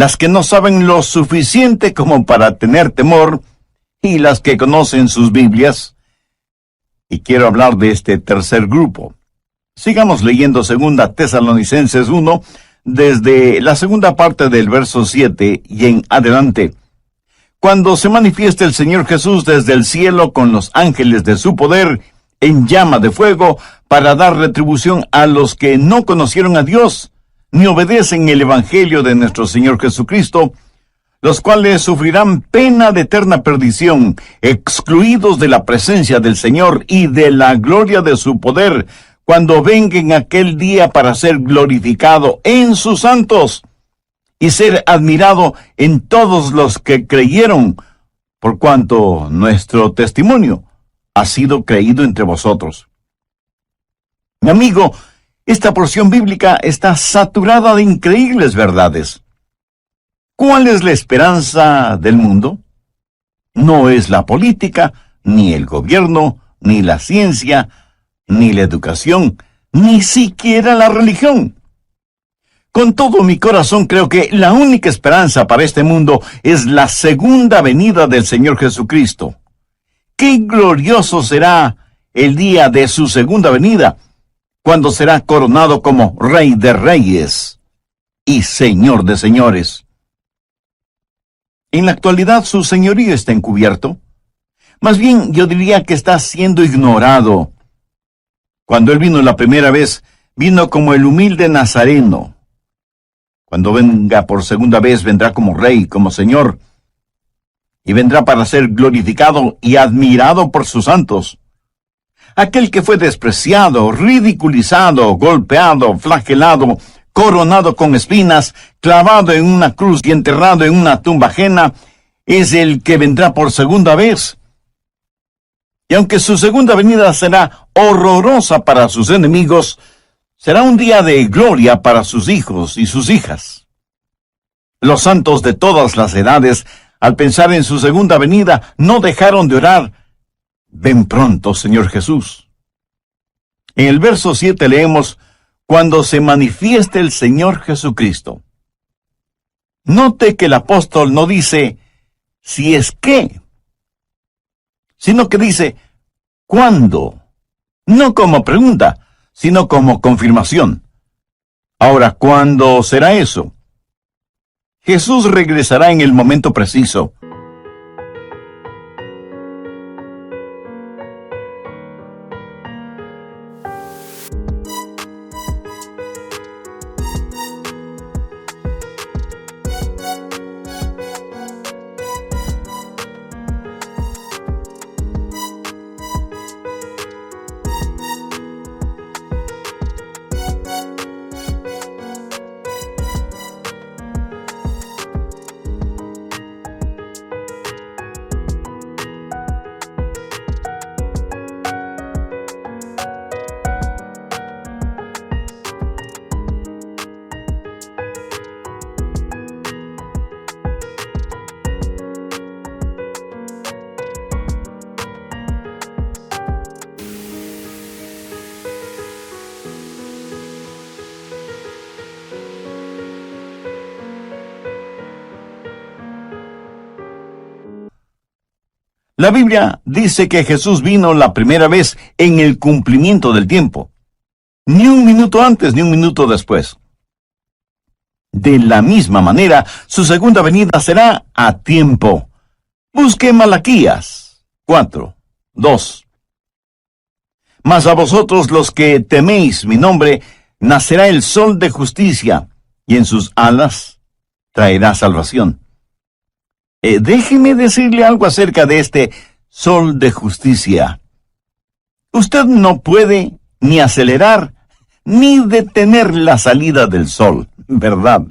las que no saben lo suficiente como para tener temor, y las que conocen sus Biblias. Y quiero hablar de este tercer grupo. Sigamos leyendo 2 Tesalonicenses 1, desde la segunda parte del verso 7 y en adelante. Cuando se manifieste el Señor Jesús desde el cielo con los ángeles de su poder, en llama de fuego, para dar retribución a los que no conocieron a Dios, ni obedecen el Evangelio de nuestro Señor Jesucristo, los cuales sufrirán pena de eterna perdición, excluidos de la presencia del Señor y de la gloria de su poder, cuando venga en aquel día para ser glorificado en sus santos, y ser admirado en todos los que creyeron, por cuanto nuestro testimonio ha sido creído entre vosotros. Mi amigo, esta porción bíblica está saturada de increíbles verdades. ¿Cuál es la esperanza del mundo? No es la política, ni el gobierno, ni la ciencia, ni la educación, ni siquiera la religión. Con todo mi corazón creo que la única esperanza para este mundo es la segunda venida del Señor Jesucristo. ¡Qué glorioso será el día de su segunda venida, cuando será coronado como Rey de Reyes y Señor de Señores! En la actualidad su señorío está encubierto. Más bien yo diría que está siendo ignorado. Cuando Él vino la primera vez, vino como el humilde Nazareno. Cuando venga por segunda vez, vendrá como Rey, como Señor, y vendrá para ser glorificado y admirado por sus santos. Aquel que fue despreciado, ridiculizado, golpeado, flagelado, coronado con espinas, clavado en una cruz y enterrado en una tumba ajena, es el que vendrá por segunda vez. Y aunque su segunda venida será horrorosa para sus enemigos, será un día de gloria para sus hijos y sus hijas. Los santos de todas las edades, al pensar en su segunda venida, no dejaron de orar: ven pronto, Señor Jesús. En el verso 7 leemos: cuando se manifieste el Señor Jesucristo. Note que el apóstol no dice si es que, sino que dice ¿cuándo? No como pregunta, sino como confirmación. Ahora, ¿cuándo será eso? Jesús regresará en el momento preciso. La Biblia dice que Jesús vino la primera vez en el cumplimiento del tiempo. Ni un minuto antes, ni un minuto después. De la misma manera, su segunda venida será a tiempo. Busque Malaquías 4:2. Mas a vosotros los que teméis mi nombre, nacerá el sol de justicia, y en sus alas traerá salvación. Déjeme decirle algo acerca de este sol de justicia. Usted no puede ni acelerar ni detener la salida del sol, ¿verdad?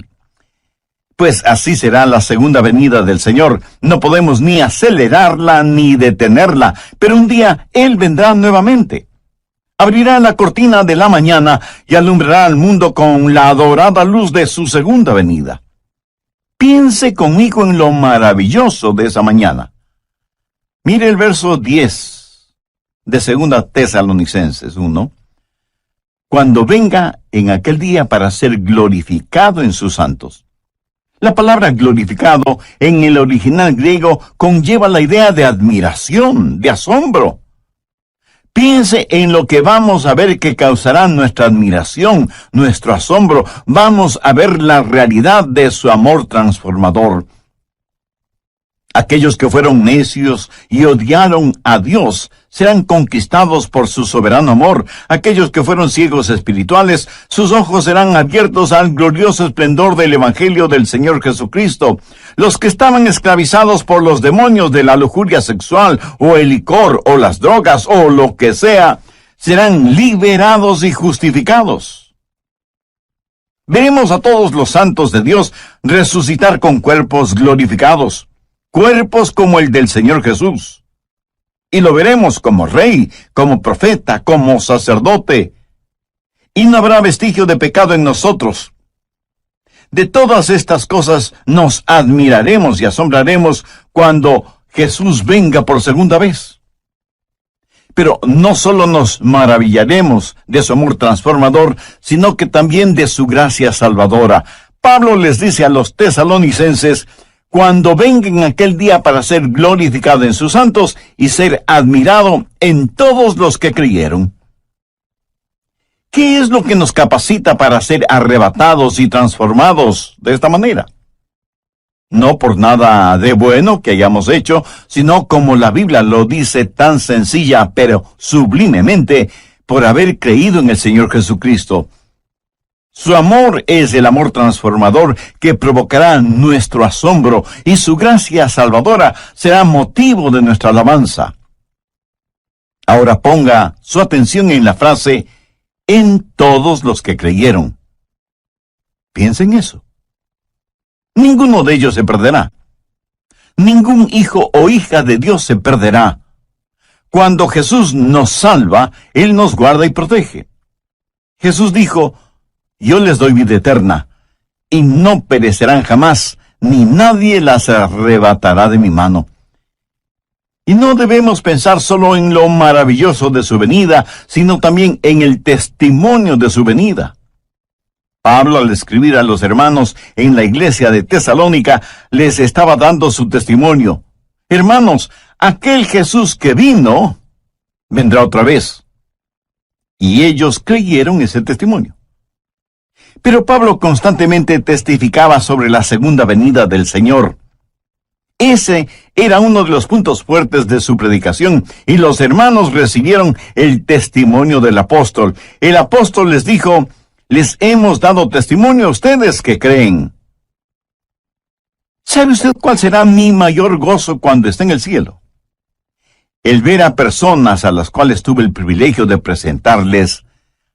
Pues así será la segunda venida del Señor. No podemos ni acelerarla ni detenerla, pero un día Él vendrá nuevamente. Abrirá la cortina de la mañana y alumbrará al mundo con la adorada luz de su segunda venida. Piense conmigo en lo maravilloso de esa mañana. Mire el verso 10 de 2 Tesalonicenses 1. Cuando venga en aquel día para ser glorificado en sus santos. La palabra glorificado en el original griego conlleva la idea de admiración, de asombro. Piense en lo que vamos a ver que causará nuestra admiración, nuestro asombro. Vamos a ver la realidad de su amor transformador. Aquellos que fueron necios y odiaron a Dios serán conquistados por su soberano amor. Aquellos que fueron ciegos espirituales, sus ojos serán abiertos al glorioso esplendor del Evangelio del Señor Jesucristo. Los que estaban esclavizados por los demonios de la lujuria sexual, o el licor, o las drogas, o lo que sea, serán liberados y justificados. Veremos a todos los santos de Dios resucitar con cuerpos glorificados. Cuerpos como el del Señor Jesús. Y lo veremos como rey, como profeta, como sacerdote. Y no habrá vestigio de pecado en nosotros. De todas estas cosas nos admiraremos y asombraremos cuando Jesús venga por segunda vez. Pero no solo nos maravillaremos de su amor transformador, sino que también de su gracia salvadora. Pablo les dice a los tesalonicenses: cuando vengan aquel día para ser glorificado en sus santos y ser admirado en todos los que creyeron. ¿Qué es lo que nos capacita para ser arrebatados y transformados de esta manera? No por nada de bueno que hayamos hecho, sino como la Biblia lo dice tan sencilla pero sublimemente, por haber creído en el Señor Jesucristo. Su amor es el amor transformador que provocará nuestro asombro, y su gracia salvadora será motivo de nuestra alabanza. Ahora ponga su atención en la frase «en todos los que creyeron». Piensa en eso. Ninguno de ellos se perderá. Ningún hijo o hija de Dios se perderá. Cuando Jesús nos salva, Él nos guarda y protege. Jesús dijo: yo les doy vida eterna, y no perecerán jamás, ni nadie las arrebatará de mi mano. Y no debemos pensar solo en lo maravilloso de su venida, sino también en el testimonio de su venida. Pablo, al escribir a los hermanos en la iglesia de Tesalónica, les estaba dando su testimonio. Hermanos, aquel Jesús que vino, vendrá otra vez. Y ellos creyeron ese testimonio. Pero Pablo constantemente testificaba sobre la segunda venida del Señor. Ese era uno de los puntos fuertes de su predicación, y los hermanos recibieron el testimonio del apóstol. El apóstol les dijo: les hemos dado testimonio a ustedes que creen. ¿Sabe usted cuál será mi mayor gozo cuando esté en el cielo? El ver a personas a las cuales tuve el privilegio de presentarles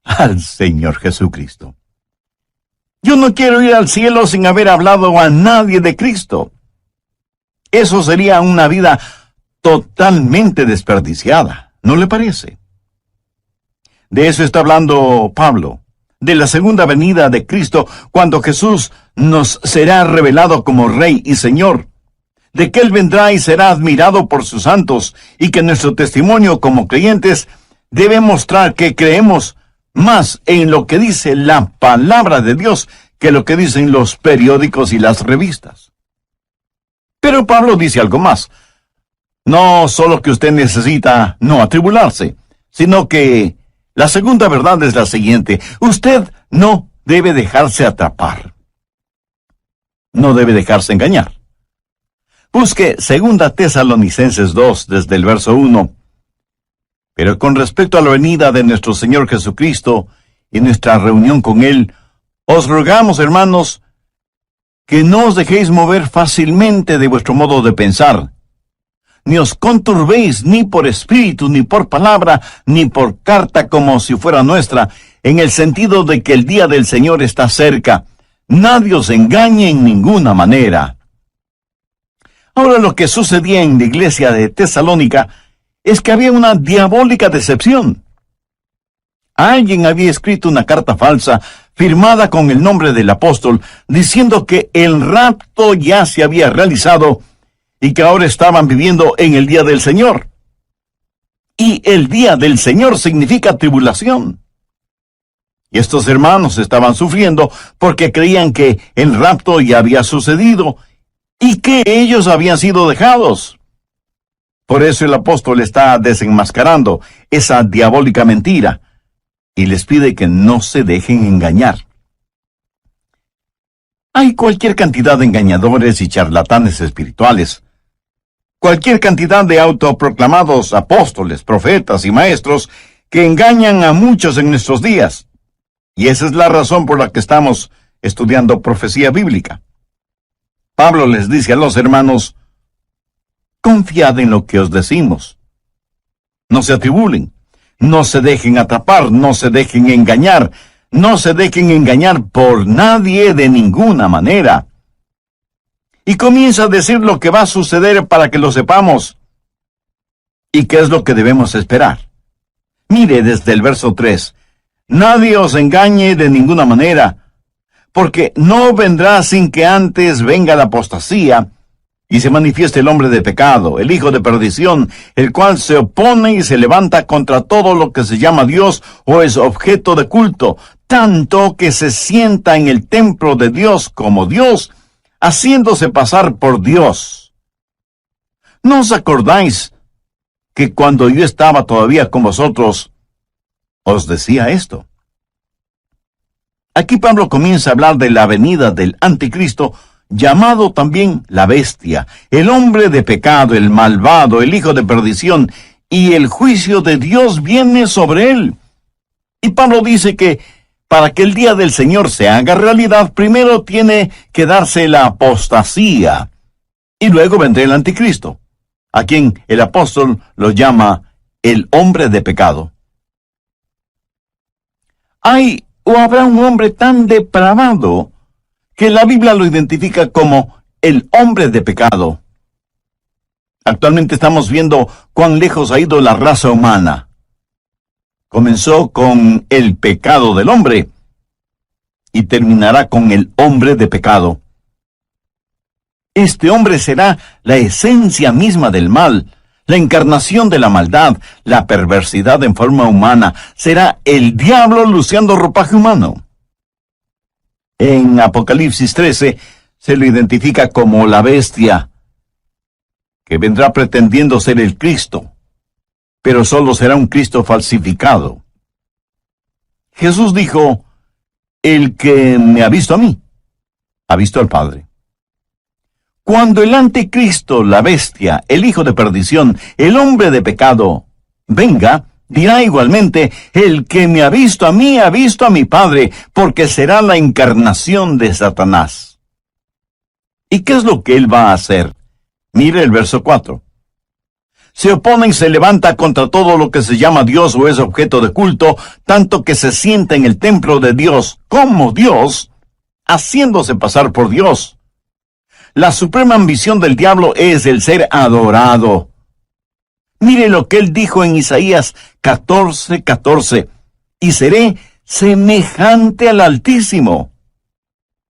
al Señor Jesucristo. Yo no quiero ir al cielo sin haber hablado a nadie de Cristo. Eso sería una vida totalmente desperdiciada, ¿no le parece? De eso está hablando Pablo, de la segunda venida de Cristo, cuando Jesús nos será revelado como Rey y Señor, de que Él vendrá y será admirado por sus santos, y que nuestro testimonio como creyentes debe mostrar que creemos más en lo que dice la palabra de Dios que lo que dicen los periódicos y las revistas. Pero Pablo dice algo más. No solo que usted necesita no atribularse, sino que la segunda verdad es la siguiente: usted no debe dejarse atrapar. No debe dejarse engañar. Busque 2 Tesalonicenses 2 desde el verso 1. Pero con respecto a la venida de nuestro Señor Jesucristo y nuestra reunión con Él, os rogamos, hermanos, que no os dejéis mover fácilmente de vuestro modo de pensar, ni os conturbéis ni por espíritu, ni por palabra, ni por carta como si fuera nuestra, en el sentido de que el día del Señor está cerca. Nadie os engañe en ninguna manera. Ahora, lo que sucedía en la iglesia de Tesalónica es que había una diabólica decepción. Alguien había escrito una carta falsa, firmada con el nombre del apóstol, diciendo que el rapto ya se había realizado y que ahora estaban viviendo en el día del Señor. Y el día del Señor significa tribulación. Y estos hermanos estaban sufriendo porque creían que el rapto ya había sucedido y que ellos habían sido dejados. Por eso el apóstol está desenmascarando esa diabólica mentira y les pide que no se dejen engañar. Hay cualquier cantidad de engañadores y charlatanes espirituales, cualquier cantidad de autoproclamados apóstoles, profetas y maestros que engañan a muchos en nuestros días. Y esa es la razón por la que estamos estudiando profecía bíblica. Pablo les dice a los hermanos: confiad en lo que os decimos. No se atribulen, no se dejen atrapar, no se dejen engañar, no se dejen engañar por nadie de ninguna manera. Y comienza a decir lo que va a suceder para que lo sepamos. ¿Y qué es lo que debemos esperar? Mire desde el verso 3. Nadie os engañe de ninguna manera, porque no vendrá sin que antes venga la apostasía, y se manifieste el hombre de pecado, el hijo de perdición, el cual se opone y se levanta contra todo lo que se llama Dios o es objeto de culto, tanto que se sienta en el templo de Dios como Dios, haciéndose pasar por Dios. ¿No os acordáis que cuando yo estaba todavía con vosotros, os decía esto? Aquí Pablo comienza a hablar de la venida del anticristo, llamado también la bestia, el hombre de pecado, el malvado, el hijo de perdición, y el juicio de Dios viene sobre él. Y Pablo dice que para que el día del Señor se haga realidad, primero tiene que darse la apostasía, y luego vendrá el anticristo, a quien el apóstol lo llama el hombre de pecado. ¿Hay o habrá un hombre tan depravado que la Biblia lo identifica como el hombre de pecado? Actualmente estamos viendo cuán lejos ha ido la raza humana. Comenzó con el pecado del hombre y terminará con el hombre de pecado. Este hombre será la esencia misma del mal, la encarnación de la maldad, la perversidad en forma humana. Será el diablo luciendo ropaje humano. En Apocalipsis 13 se lo identifica como la bestia, que vendrá pretendiendo ser el Cristo, pero solo será un Cristo falsificado. Jesús dijo: el que me ha visto a mí, ha visto al Padre. Cuando el anticristo, la bestia, el hijo de perdición, el hombre de pecado, venga, dirá igualmente: el que me ha visto a mí, ha visto a mi Padre, porque será la encarnación de Satanás. ¿Y qué es lo que él va a hacer? Mire el verso 4. Se opone y se levanta contra todo lo que se llama Dios o es objeto de culto, tanto que se sienta en el templo de Dios como Dios, haciéndose pasar por Dios. La suprema ambición del diablo es el ser adorado. Mire lo que él dijo en Isaías 14:14. Y seré semejante al Altísimo.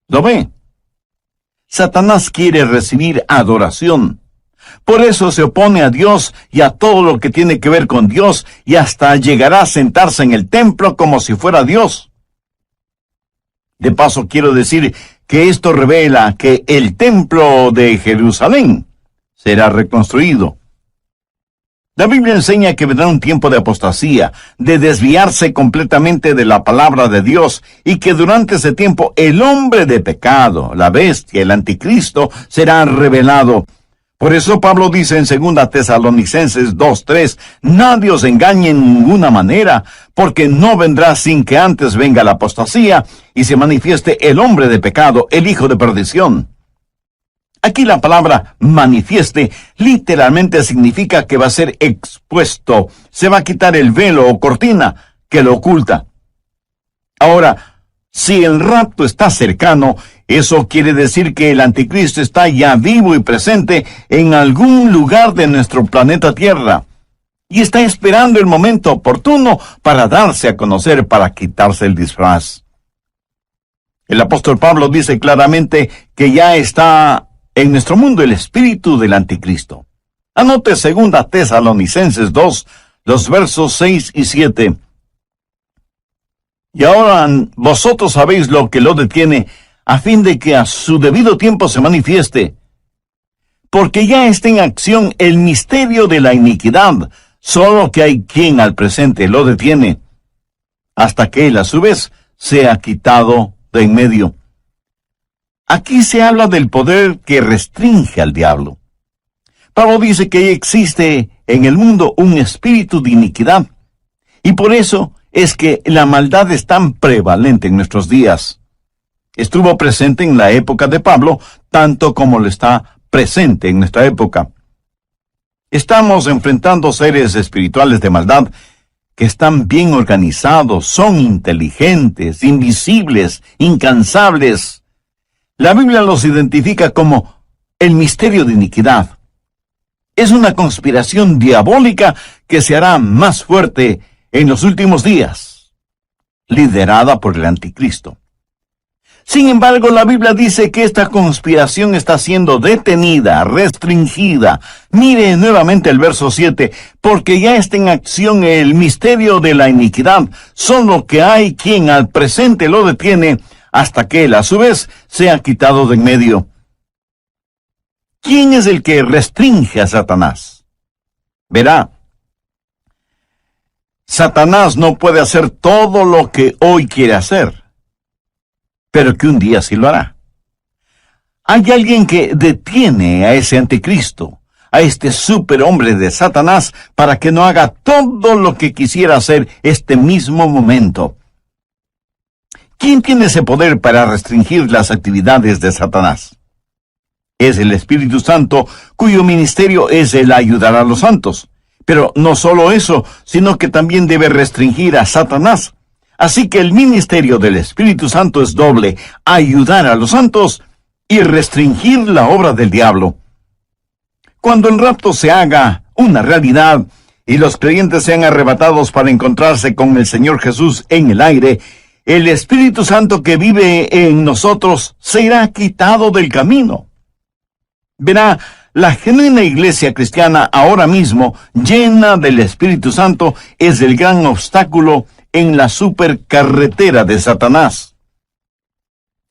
¿Lo ve? Satanás quiere recibir adoración. Por eso se opone a Dios y a todo lo que tiene que ver con Dios, y hasta llegará a sentarse en el templo como si fuera Dios. De paso, quiero decir que esto revela que el templo de Jerusalén será reconstruido. La Biblia enseña que vendrá un tiempo de apostasía, de desviarse completamente de la palabra de Dios, y que durante ese tiempo el hombre de pecado, la bestia, el anticristo, será revelado. Por eso Pablo dice en 2 Tesalonicenses 2:3, nadie os engañe en ninguna manera, porque no vendrá sin que antes venga la apostasía y se manifieste el hombre de pecado, el hijo de perdición. Aquí la palabra manifieste literalmente significa que va a ser expuesto, se va a quitar el velo o cortina que lo oculta. Ahora, si el rapto está cercano, eso quiere decir que el anticristo está ya vivo y presente en algún lugar de nuestro planeta Tierra, y está esperando el momento oportuno para darse a conocer, para quitarse el disfraz. El apóstol Pablo dice claramente que ya está en nuestro mundo el espíritu del anticristo. Anote 2 Tesalonicenses 2, los versos 6 y 7. Y ahora vosotros sabéis lo que lo detiene, a fin de que a su debido tiempo se manifieste. Porque ya está en acción el misterio de la iniquidad, solo que hay quien al presente lo detiene, hasta que él a su vez sea quitado de en medio. Aquí se habla del poder que restringe al diablo. Pablo dice que existe en el mundo un espíritu de iniquidad, y por eso es que la maldad es tan prevalente en nuestros días. Estuvo presente en la época de Pablo, tanto como lo está presente en nuestra época. Estamos enfrentando seres espirituales de maldad que están bien organizados, son inteligentes, invisibles, incansables. La Biblia los identifica como el misterio de iniquidad. Es una conspiración diabólica que se hará más fuerte en los últimos días, liderada por el anticristo. Sin embargo, la Biblia dice que esta conspiración está siendo detenida, restringida. Mire nuevamente el verso 7, porque ya está en acción el misterio de la iniquidad, solo que hay quien al presente lo detiene, hasta que él a su vez sea quitado de en medio. ¿Quién es el que restringe a Satanás? Verá, Satanás no puede hacer todo lo que hoy quiere hacer, pero que un día sí lo hará. Hay alguien que detiene a ese anticristo, a este superhombre de Satanás, para que no haga todo lo que quisiera hacer este mismo momento. ¿Quién tiene ese poder para restringir las actividades de Satanás? Es el Espíritu Santo, cuyo ministerio es el ayudar a los santos. Pero no solo eso, sino que también debe restringir a Satanás. Así que el ministerio del Espíritu Santo es doble: ayudar a los santos y restringir la obra del diablo. Cuando el rapto se haga una realidad y los creyentes sean arrebatados para encontrarse con el Señor Jesús en el aire, el Espíritu Santo que vive en nosotros se irá quitado del camino. Verá, la genuina iglesia cristiana ahora mismo, llena del Espíritu Santo, es el gran obstáculo en la supercarretera de Satanás.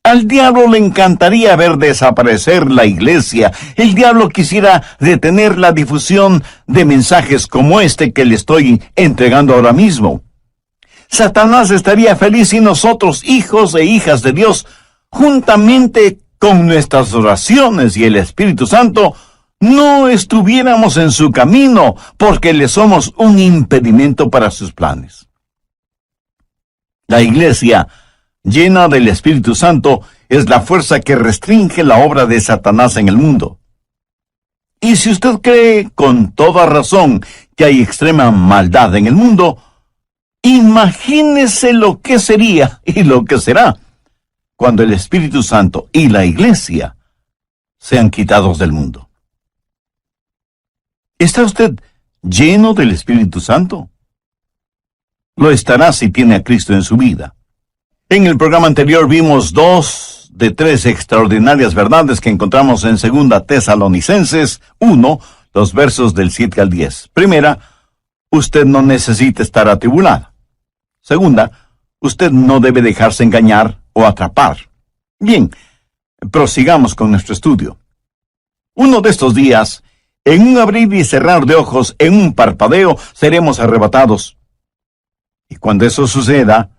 Al diablo le encantaría ver desaparecer la iglesia. El diablo quisiera detener la difusión de mensajes como este que le estoy entregando ahora mismo. Satanás estaría feliz si nosotros, hijos e hijas de Dios, juntamente con nuestras oraciones y el Espíritu Santo, no estuviéramos en su camino, porque le somos un impedimento para sus planes. La iglesia, llena del Espíritu Santo, es la fuerza que restringe la obra de Satanás en el mundo. Y si usted cree con toda razón que hay extrema maldad en el mundo, imagínese lo que sería y lo que será cuando el Espíritu Santo y la iglesia sean quitados del mundo. ¿Está usted lleno del Espíritu Santo? Lo estará si tiene a Cristo en su vida. En el programa anterior vimos 2 de 3 extraordinarias verdades que encontramos en 2 Tesalonicenses 1, los versos del 7 al 10. Primera, usted no necesita estar atribulado. Segunda, usted no debe dejarse engañar o atrapar. Bien, prosigamos con nuestro estudio. Uno de estos días, en un abrir y cerrar de ojos, en un parpadeo, seremos arrebatados. Y cuando eso suceda,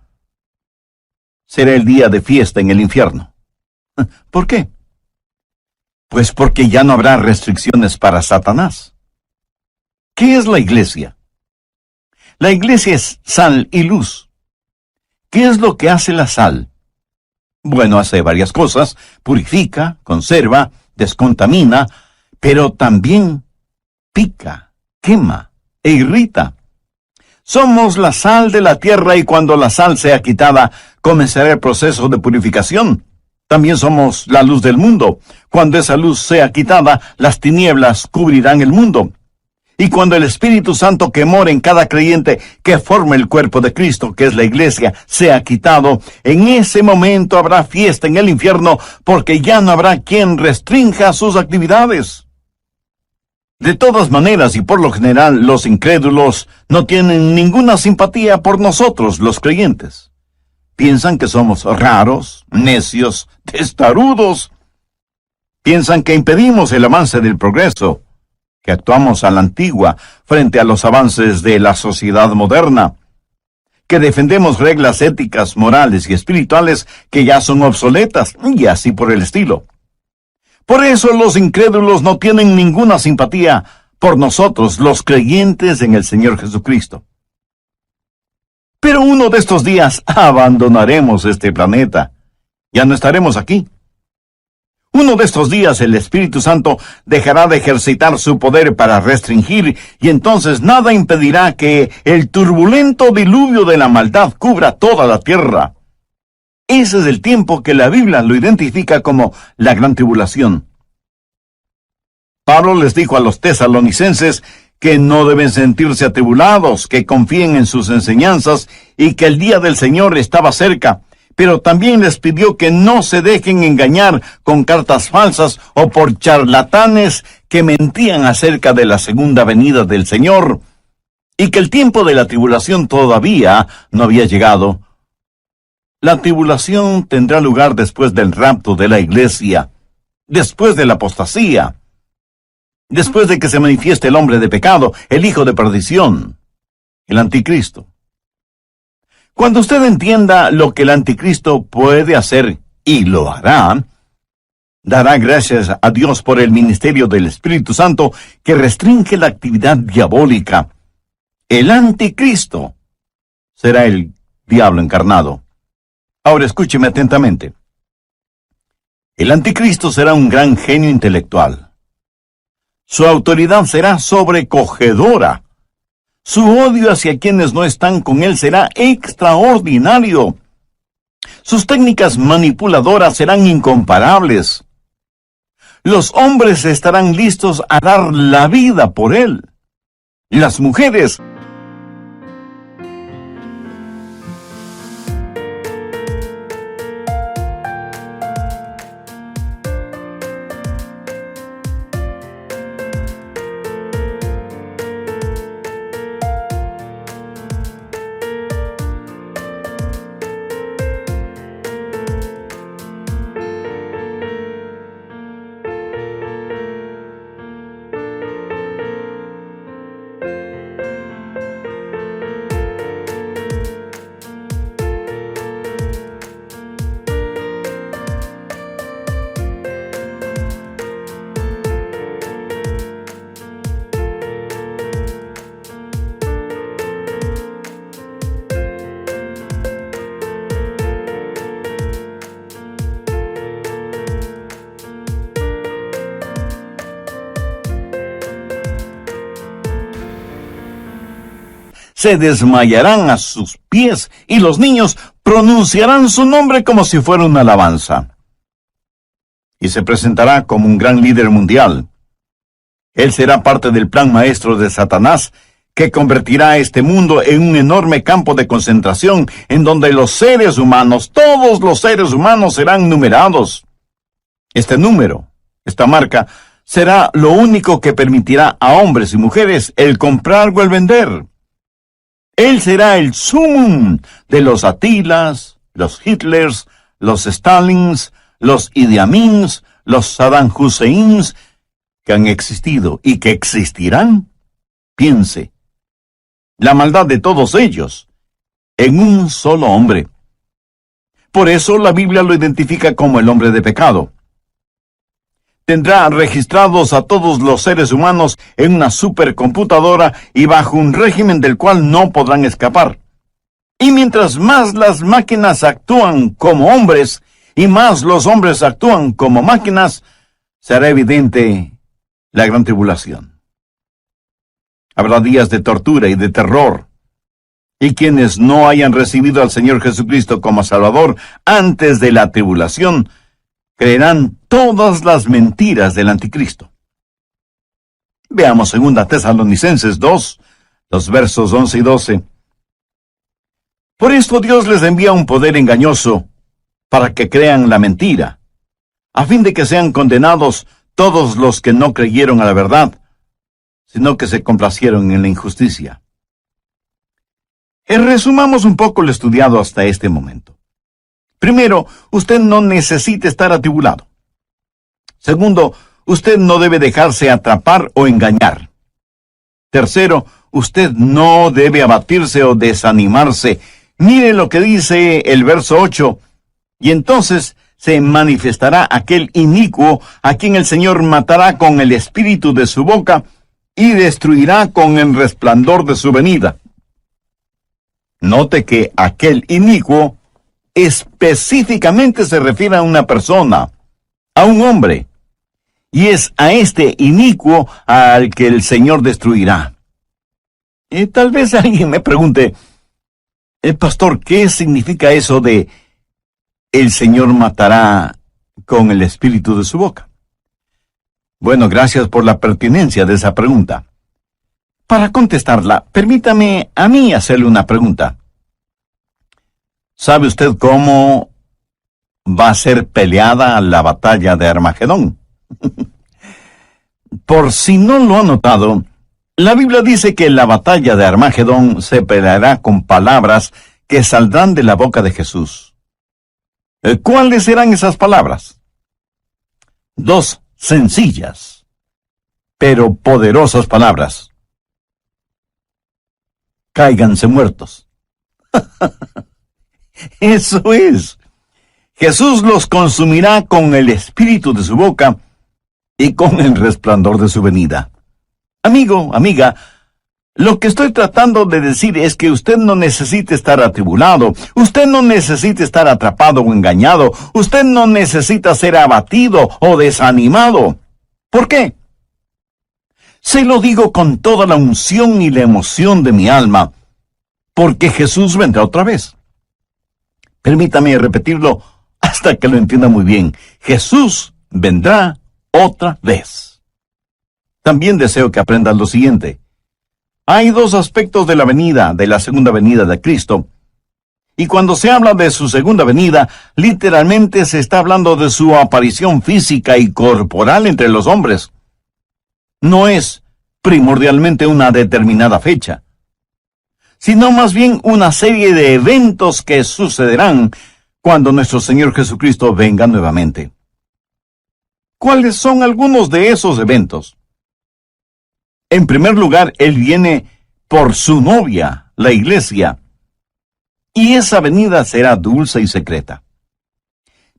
será el día de fiesta en el infierno. ¿Por qué? Pues porque ya no habrá restricciones para Satanás. ¿Qué es la iglesia? La iglesia es sal y luz. ¿Qué es lo que hace la sal? Bueno, hace varias cosas: purifica, conserva, descontamina, pero también pica, quema e irrita. Somos la sal de la tierra, y cuando la sal sea quitada, comenzará el proceso de purificación. También somos la luz del mundo. Cuando esa luz sea quitada, las tinieblas cubrirán el mundo. Y cuando el Espíritu Santo que mora en cada creyente, que forma el cuerpo de Cristo, que es la iglesia, sea quitado, en ese momento habrá fiesta en el infierno, porque ya no habrá quien restrinja sus actividades. De todas maneras, y por lo general, los incrédulos no tienen ninguna simpatía por nosotros, los creyentes. Piensan que somos raros, necios, testarudos. Piensan que impedimos el avance del progreso, que actuamos a la antigua frente a los avances de la sociedad moderna, que defendemos reglas éticas, morales y espirituales que ya son obsoletas, y así por el estilo. Por eso los incrédulos no tienen ninguna simpatía por nosotros, los creyentes en el Señor Jesucristo. Pero uno de estos días abandonaremos este planeta. Ya no estaremos aquí. Uno de estos días el Espíritu Santo dejará de ejercitar su poder para restringir, y entonces nada impedirá que el turbulento diluvio de la maldad cubra toda la tierra. Ese es el tiempo que la Biblia lo identifica como la gran tribulación. Pablo les dijo a los tesalonicenses que no deben sentirse atribulados, que confíen en sus enseñanzas y que el día del Señor estaba cerca. Pero también les pidió que no se dejen engañar con cartas falsas o por charlatanes que mentían acerca de la segunda venida del Señor, y que el tiempo de la tribulación todavía no había llegado. La tribulación tendrá lugar después del rapto de la iglesia, después de la apostasía, después de que se manifieste el hombre de pecado, el hijo de perdición, el anticristo. Cuando usted entienda lo que el anticristo puede hacer, y lo hará, dará gracias a Dios por el ministerio del Espíritu Santo que restringe la actividad diabólica. El anticristo será el diablo encarnado. Ahora escúcheme atentamente. El anticristo será un gran genio intelectual. Su autoridad será sobrecogedora. Su odio hacia quienes no están con él será extraordinario. Sus técnicas manipuladoras serán incomparables. Los hombres estarán listos a dar la vida por él. Las mujeres se desmayarán a sus pies y los niños pronunciarán su nombre como si fuera una alabanza. Y se presentará como un gran líder mundial. Él será parte del plan maestro de Satanás, que convertirá a este mundo en un enorme campo de concentración en donde los seres humanos, todos los seres humanos serán numerados. Este número, esta marca, será lo único que permitirá a hombres y mujeres el comprar o el vender. Él será el sumum de los Atilas, los Hitlers, los Stalins, los Idi Amins, los Saddam Husseins, que han existido y que existirán. Piense, la maldad de todos ellos en un solo hombre. Por eso la Biblia lo identifica como el hombre de pecado. Tendrá registrados a todos los seres humanos en una supercomputadora y bajo un régimen del cual no podrán escapar. Y mientras más las máquinas actúan como hombres y más los hombres actúan como máquinas, será evidente la gran tribulación. Habrá días de tortura y de terror. Y quienes no hayan recibido al Señor Jesucristo como Salvador antes de la tribulación, creerán todas las mentiras del anticristo. Veamos 2 Tesalonicenses 2, los versos 11 y 12. Por esto Dios les envía un poder engañoso para que crean la mentira, a fin de que sean condenados todos los que no creyeron a la verdad, sino que se complacieron en la injusticia. Resumamos un poco lo estudiado hasta este momento. Primero, usted no necesita estar atribulado. Segundo, usted no debe dejarse atrapar o engañar. Tercero, usted no debe abatirse o desanimarse. Mire lo que dice el verso 8. Y entonces se manifestará aquel inicuo a quien el Señor matará con el espíritu de su boca y destruirá con el resplandor de su venida. Note que aquel inicuo específicamente se refiere a una persona, a un hombre, y es a este inicuo al que el Señor destruirá. Tal vez alguien me pregunte, pastor, ¿qué significa eso de el Señor matará con el espíritu de su boca? Bueno, gracias por la pertinencia de esa pregunta. Para contestarla, permítame a mí hacerle una pregunta. ¿Sabe usted cómo va a ser peleada la batalla de Armagedón? Por si no lo ha notado, la Biblia dice que la batalla de Armagedón se peleará con palabras que saldrán de la boca de Jesús. ¿Cuáles serán esas palabras? Dos sencillas, pero poderosas palabras. Cáiganse muertos. Eso es. Jesús los consumirá con el espíritu de su boca y con el resplandor de su venida. Amigo, amiga, lo que estoy tratando de decir es que usted no necesita estar atribulado, usted no necesita estar atrapado o engañado, usted no necesita ser abatido o desanimado. ¿Por qué? Se lo digo con toda la unción y la emoción de mi alma, porque Jesús vendrá otra vez. Permítame repetirlo hasta que lo entienda muy bien. Jesús vendrá otra vez. También deseo que aprendan lo siguiente. Hay dos aspectos de la segunda venida de Cristo. Y cuando se habla de su segunda venida, literalmente se está hablando de su aparición física y corporal entre los hombres. No es primordialmente una determinada fecha, sino más bien una serie de eventos que sucederán cuando nuestro Señor Jesucristo venga nuevamente. ¿Cuáles son algunos de esos eventos? En primer lugar, Él viene por su novia, la iglesia, y esa venida será dulce y secreta.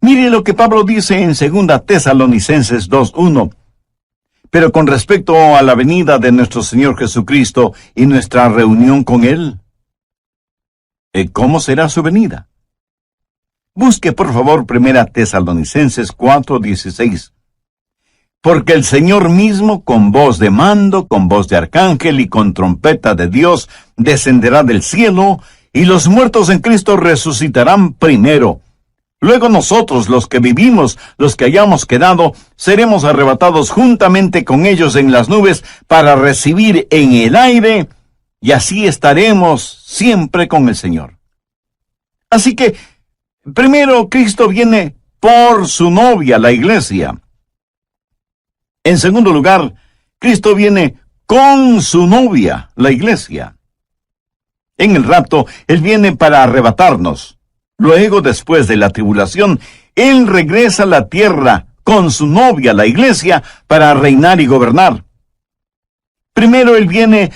Mire lo que Pablo dice en 2 Tesalonicenses 2:1. Pero con respecto a la venida de nuestro Señor Jesucristo y nuestra reunión con Él, ¿cómo será su venida? Busque por favor 1 Tesalonicenses 4:16. Porque el Señor mismo, con voz de mando, con voz de arcángel y con trompeta de Dios, descenderá del cielo, y los muertos en Cristo resucitarán primero. Luego nosotros, los que vivimos, los que hayamos quedado, seremos arrebatados juntamente con ellos en las nubes para recibir en el aire, y así estaremos siempre con el Señor. Así que, primero Cristo viene por su novia, la iglesia. En segundo lugar, Cristo viene con su novia, la iglesia. En el rapto, Él viene para arrebatarnos. Luego, después de la tribulación, Él regresa a la tierra con su novia, la iglesia, para reinar y gobernar. Primero Él viene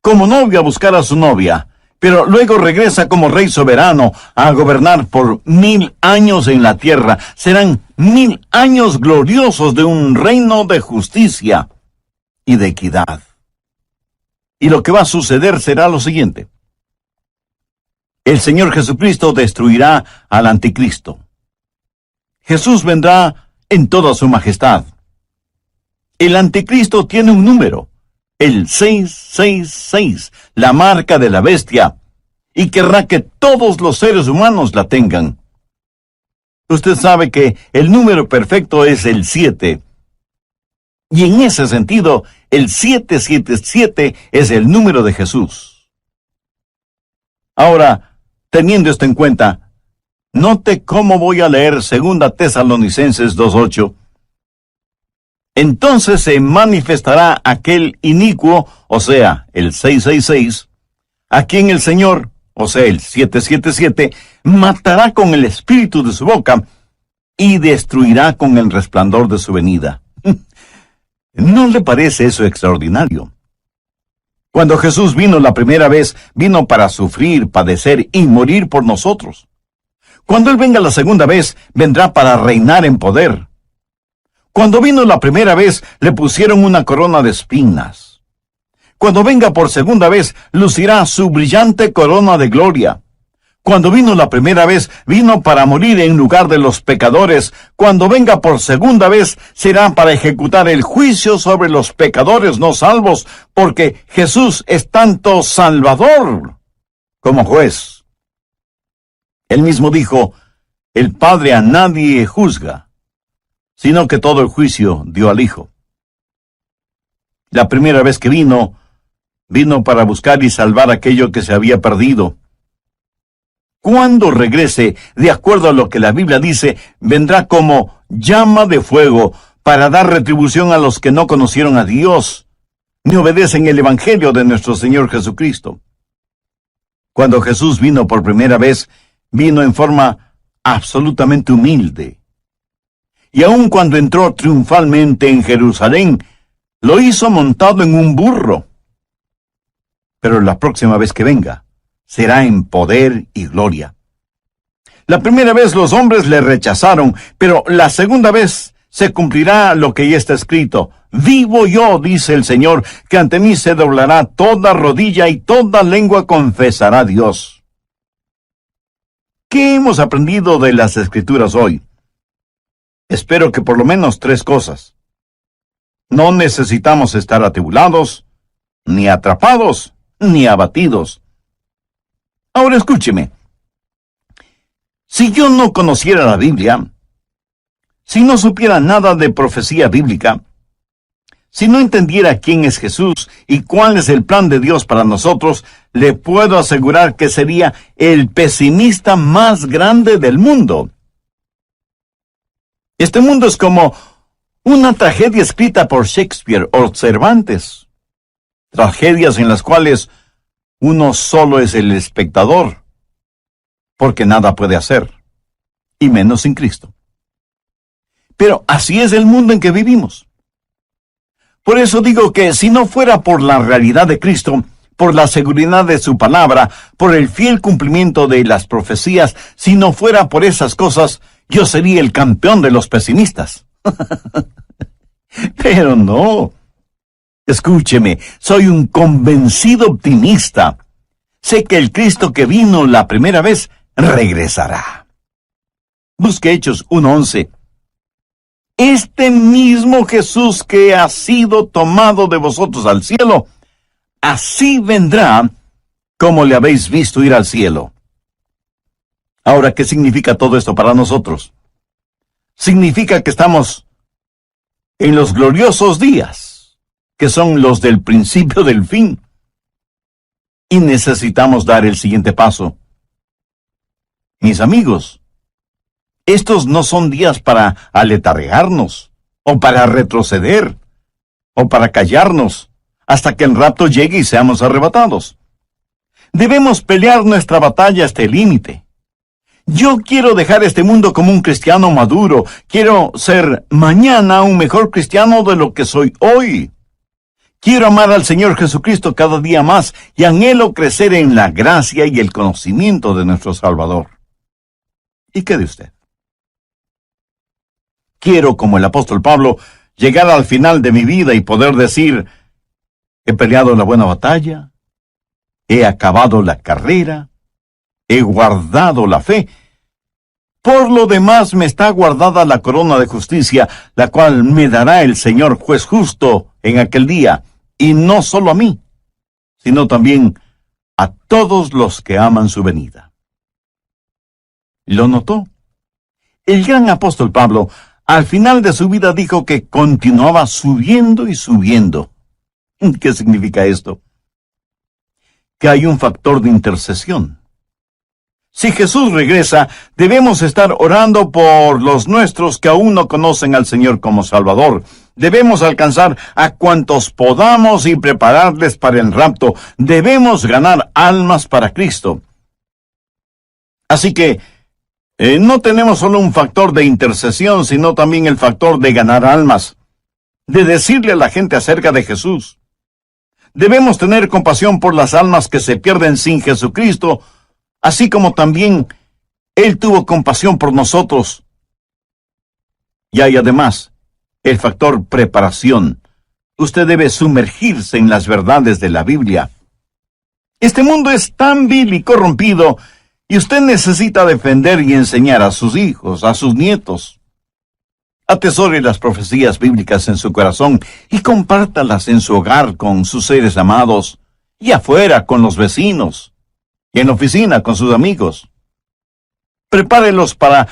como novio a buscar a su novia, pero luego regresa como rey soberano a gobernar por 1000 años en la tierra. Serán 1000 años gloriosos de un reino de justicia y de equidad. Y lo que va a suceder será lo siguiente. El Señor Jesucristo destruirá al anticristo. Jesús vendrá en toda su majestad. El anticristo tiene un número, el 666, la marca de la bestia, y querrá que todos los seres humanos la tengan. Usted sabe que el número perfecto es el 7. Y en ese sentido, el 777 es el número de Jesús. Ahora, teniendo esto en cuenta, note cómo voy a leer 2 Tesalonicenses 2:8. Entonces se manifestará aquel inicuo, o sea, el 666, a quien el Señor, o sea, el 777, matará con el espíritu de su boca y destruirá con el resplandor de su venida. ¿No le parece eso extraordinario? Cuando Jesús vino la primera vez, vino para sufrir, padecer y morir por nosotros. Cuando Él venga la segunda vez, vendrá para reinar en poder. Cuando vino la primera vez, le pusieron una corona de espinas. Cuando venga por segunda vez, lucirá su brillante corona de gloria. Cuando vino la primera vez, vino para morir en lugar de los pecadores. Cuando venga por segunda vez, será para ejecutar el juicio sobre los pecadores no salvos, porque Jesús es tanto Salvador como juez. Él mismo dijo, el Padre a nadie juzga, sino que todo el juicio dio al Hijo. La primera vez que vino para buscar y salvar aquello que se había perdido. Cuando regrese, de acuerdo a lo que la Biblia dice, vendrá como llama de fuego para dar retribución a los que no conocieron a Dios, ni obedecen el Evangelio de nuestro Señor Jesucristo. Cuando Jesús vino por primera vez, vino en forma absolutamente humilde. Y aun cuando entró triunfalmente en Jerusalén, lo hizo montado en un burro. Pero la próxima vez que venga, será en poder y gloria. La primera vez los hombres le rechazaron, pero la segunda vez se cumplirá lo que ya está escrito. Vivo yo, dice el Señor, que ante mí se doblará toda rodilla y toda lengua confesará a Dios. ¿Qué hemos aprendido de las Escrituras hoy? Espero que por lo menos 3 cosas. No necesitamos estar atribulados, ni atrapados, ni abatidos. Ahora escúcheme. Si yo no conociera la Biblia, si no supiera nada de profecía bíblica, si no entendiera quién es Jesús y cuál es el plan de Dios para nosotros, le puedo asegurar que sería el pesimista más grande del mundo. Este mundo es como una tragedia escrita por Shakespeare o Cervantes. Tragedias en las cuales uno solo es el espectador, porque nada puede hacer, y menos sin Cristo. Pero así es el mundo en que vivimos. Por eso digo que si no fuera por la realidad de Cristo, por la seguridad de su palabra, por el fiel cumplimiento de las profecías, si no fuera por esas cosas, yo sería el campeón de los pesimistas. Pero no. Escúcheme, soy un convencido optimista. Sé que el Cristo que vino la primera vez regresará. Busque Hechos 1:11. Este mismo Jesús que ha sido tomado de vosotros al cielo, así vendrá como le habéis visto ir al cielo. Ahora, ¿qué significa todo esto para nosotros? Significa que estamos en los gloriosos días, que son los del principio del fin. Y necesitamos dar el siguiente paso. Mis amigos, estos no son días para aletargarnos, o para retroceder, o para callarnos, hasta que el rapto llegue y seamos arrebatados. Debemos pelear nuestra batalla hasta el límite. Yo quiero dejar este mundo como un cristiano maduro. Quiero ser mañana un mejor cristiano de lo que soy hoy. Quiero amar al Señor Jesucristo cada día más y anhelo crecer en la gracia y el conocimiento de nuestro Salvador. ¿Y qué de usted? Quiero, como el apóstol Pablo, llegar al final de mi vida y poder decir, he peleado la buena batalla, he acabado la carrera, he guardado la fe. Por lo demás me está guardada la corona de justicia, la cual me dará el Señor juez justo en aquel día, y no solo a mí, sino también a todos los que aman su venida. ¿Lo notó? El gran apóstol Pablo, al final de su vida, dijo que continuaba subiendo y subiendo. ¿Qué significa esto? Que hay un factor de intercesión. Si Jesús regresa, debemos estar orando por los nuestros que aún no conocen al Señor como Salvador. Debemos alcanzar a cuantos podamos y prepararles para el rapto. Debemos ganar almas para Cristo. Así que no tenemos solo un factor de intercesión, sino también el factor de ganar almas, de decirle a la gente acerca de Jesús. Debemos tener compasión por las almas que se pierden sin Jesucristo, así como también Él tuvo compasión por nosotros. Y hay además el factor preparación. Usted debe sumergirse en las verdades de la Biblia. Este mundo es tan vil y corrompido, y usted necesita defender y enseñar a sus hijos, a sus nietos. Atesore las profecías bíblicas en su corazón y compártalas en su hogar con sus seres amados, y afuera con los vecinos, y en la oficina con sus amigos. Prepárelos para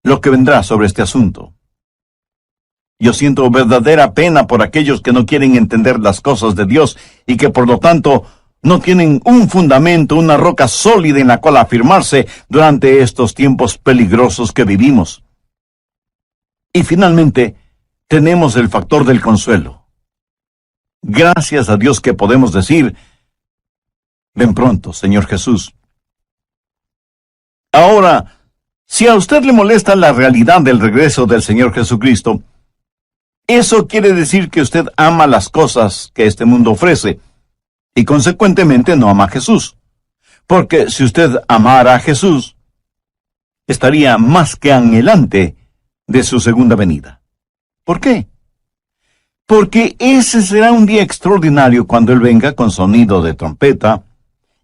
lo que vendrá sobre este asunto. Yo siento verdadera pena por aquellos que no quieren entender las cosas de Dios y que por lo tanto no tienen un fundamento, una roca sólida en la cual afirmarse durante estos tiempos peligrosos que vivimos. Y finalmente, tenemos el factor del consuelo. Gracias a Dios que podemos decir, ven pronto, Señor Jesús. Ahora, si a usted le molesta la realidad del regreso del Señor Jesucristo, eso quiere decir que usted ama las cosas que este mundo ofrece, y consecuentemente no ama a Jesús. Porque si usted amara a Jesús, estaría más que anhelante de su segunda venida. ¿Por qué? Porque ese será un día extraordinario cuando Él venga con sonido de trompeta,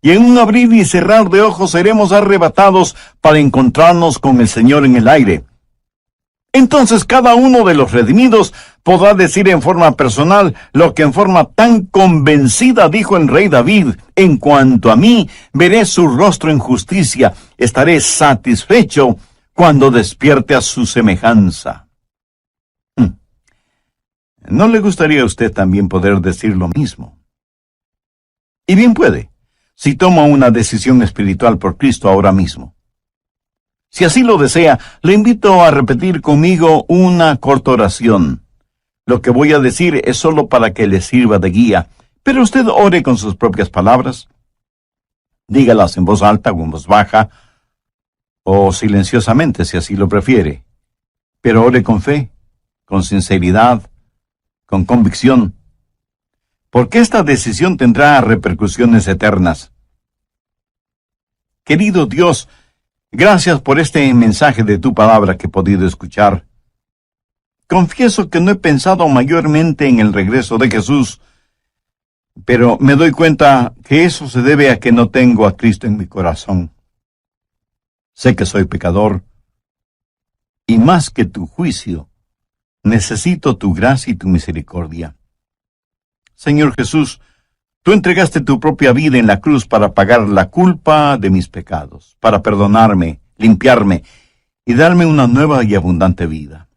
y en un abrir y cerrar de ojos seremos arrebatados para encontrarnos con el Señor en el aire. Entonces cada uno de los redimidos podrá decir en forma personal lo que en forma tan convencida dijo el rey David: en cuanto a mí, veré su rostro en justicia, estaré satisfecho cuando despierte a su semejanza. ¿No le gustaría a usted también poder decir lo mismo? Y bien puede, si toma una decisión espiritual por Cristo ahora mismo. Si así lo desea, le invito a repetir conmigo una corta oración. Lo que voy a decir es solo para que le sirva de guía, pero usted ore con sus propias palabras. Dígalas en voz alta o en voz baja, o silenciosamente si así lo prefiere. Pero ore con fe, con sinceridad, con convicción, porque esta decisión tendrá repercusiones eternas. Querido Dios, gracias por este mensaje de tu palabra que he podido escuchar. Confieso que no he pensado mayormente en el regreso de Jesús, pero me doy cuenta que eso se debe a que no tengo a Cristo en mi corazón. Sé que soy pecador, y más que tu juicio, necesito tu gracia y tu misericordia. Señor Jesús, tú entregaste tu propia vida en la cruz para pagar la culpa de mis pecados, para perdonarme, limpiarme y darme una nueva y abundante vida.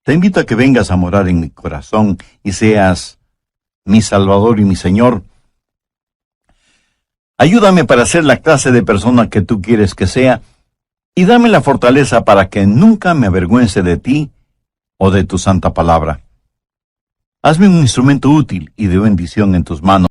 Te invito a que vengas a morar en mi corazón y seas mi Salvador y mi Señor. Ayúdame para ser la clase de persona que tú quieres que sea y dame la fortaleza para que nunca me avergüence de ti o de tu santa palabra. Hazme un instrumento útil y de bendición en tus manos.